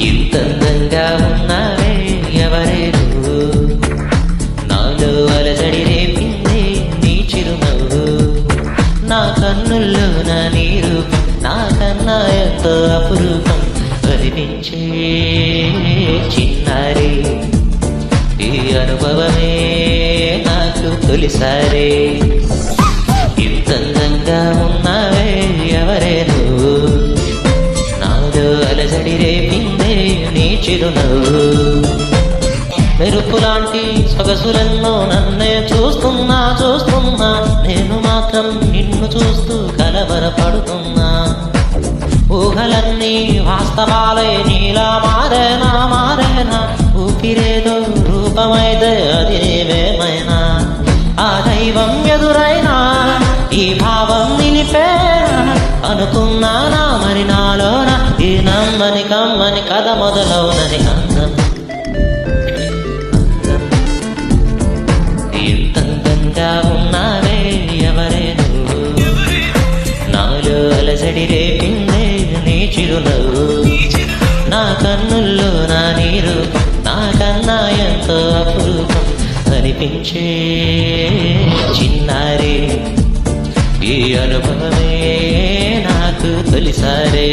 ఇంతందంగా ఉన్నావే ఎవరే నువ్వు, నాలో అలజడి రేపిందే నీ చిరునవ్వు. నా కన్నుల్లో నా నీ రూపం నాకన్నా ఎంతో అపురూపం అనిపించే చిన్నారి. ఈ అనుభవమే నాకు తొలిసారే. ఇంతందంగా ఉన్నావే ఎవరే నువ్వు, నాలో అలజడి రేపిందే నీ చిరునవ్వు. మెరుపులాంటి సొగసులెన్నో నన్నే చూస్తున్నా నేను మాత్రం నిన్ను చూస్తూ కలవరపడుతున్నా. ఊహలన్నీ వాస్తవాలే నీలా మారేనా ఊపిరేదో రూపమైతే అది నీవేమైనా. ఆ దైవం ఎదురైనా ఈ భావం నిలిపేనా అనుకున్నానా మరి నాలోన ఈ నమ్మని కమ్మని కథ మొదలవునని. అందం ఎంతందంగా ఉన్నావే ఎవరే నువ్వు, నాలో అలజడి రేపిందే నీ చిరునవ్వు. నా కన్నుల్లో నా నీ రూపం నాకన్నా ఎంతో అపురూపం అనిపించే చిన్నారి. ఈ అనుభవమే నాకు తొలిసారే.